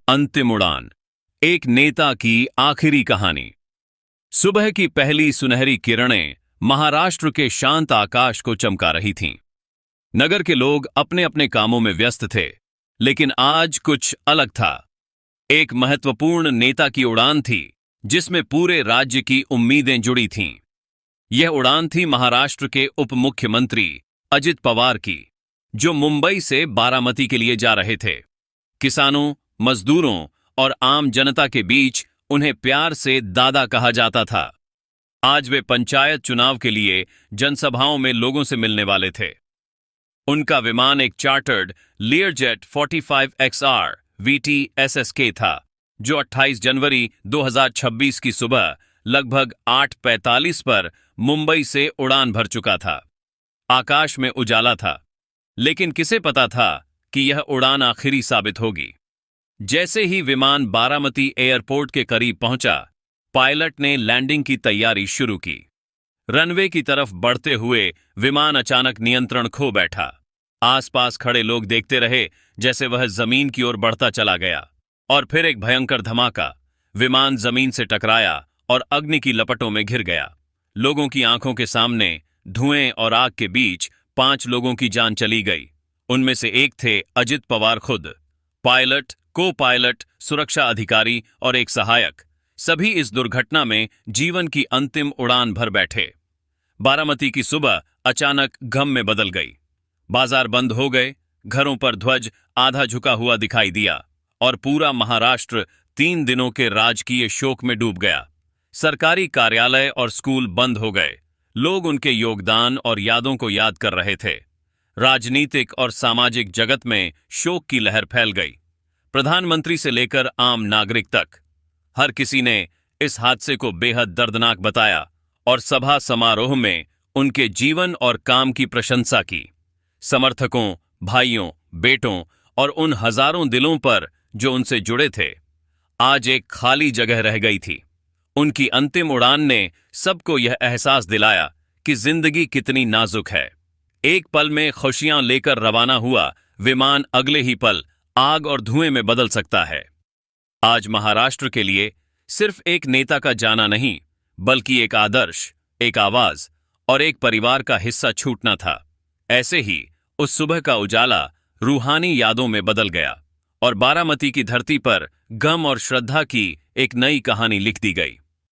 अंतिम उड़ान, एक नेता की आखिरी कहानी। सुबह की पहली सुनहरी किरणें महाराष्ट्र के शांत आकाश को चमका रही थीं। नगर के लोग अपने अपने कामों में व्यस्त थे, लेकिन आज कुछ अलग था। एक महत्वपूर्ण नेता की उड़ान थी, जिसमें पूरे राज्य की उम्मीदें जुड़ी थीं। यह उड़ान थी महाराष्ट्र के उप मुख्यमंत्री अजित पवार की, जो मुंबई से बारामती के लिए जा रहे थे। किसानों, मजदूरों और आम जनता के बीच उन्हें प्यार से दादा कहा जाता था। आज वे पंचायत चुनाव के लिए जनसभाओं में लोगों से मिलने वाले थे। उनका विमान एक चार्टर्ड लियरजेट 45XR VTSSK था, जो 28 जनवरी 2026 की सुबह लगभग 8:45 पर मुंबई से उड़ान भर चुका था। आकाश में उजाला था, लेकिन किसे पता था कि यह उड़ान आखिरी साबित होगी। जैसे ही विमान बारामती एयरपोर्ट के करीब पहुंचा, पायलट ने लैंडिंग की तैयारी शुरू की। रनवे की तरफ बढ़ते हुए विमान अचानक नियंत्रण खो बैठा। आसपास खड़े लोग देखते रहे जैसे वह जमीन की ओर बढ़ता चला गया, और फिर एक भयंकर धमाका। विमान जमीन से टकराया और अग्नि की लपटों में घिर गया। लोगों की आंखों के सामने धुएं और आग के बीच 5 लोगों की जान चली गई। उनमें से एक थे अजित पवार खुद। पायलट, को पायलट, सुरक्षा अधिकारी और एक सहायक, सभी इस दुर्घटना में जीवन की अंतिम उड़ान भर बैठे। बारामती की सुबह अचानक गम में बदल गई। बाजार बंद हो गए, घरों पर ध्वज आधा झुका हुआ दिखाई दिया, और पूरा महाराष्ट्र 3 दिनों के राजकीय शोक में डूब गया। सरकारी कार्यालय और स्कूल बंद हो गए। लोग उनके योगदान और यादों को याद कर रहे थे। राजनीतिक और सामाजिक जगत में शोक की लहर फैल गई। प्रधानमंत्री से लेकर आम नागरिक तक, हर किसी ने इस हादसे को बेहद दर्दनाक बताया और सभा समारोह में उनके जीवन और काम की प्रशंसा की। समर्थकों, भाइयों, बेटों और उन हजारों दिलों पर जो उनसे जुड़े थे, आज एक खाली जगह रह गई थी। उनकी अंतिम उड़ान ने सबको यह एहसास दिलाया कि जिंदगी कितनी नाजुक है। एक पल में खुशियां लेकर रवाना हुआ विमान अगले ही पल आग और धुएं में बदल सकता है। आज महाराष्ट्र के लिए सिर्फ एक नेता का जाना नहीं, बल्कि एक आदर्श, एक आवाज और एक परिवार का हिस्सा छूटना था। ऐसे ही उस सुबह का उजाला रूहानी यादों में बदल गया, और बारामती की धरती पर गम और श्रद्धा की एक नई कहानी लिख दी गई।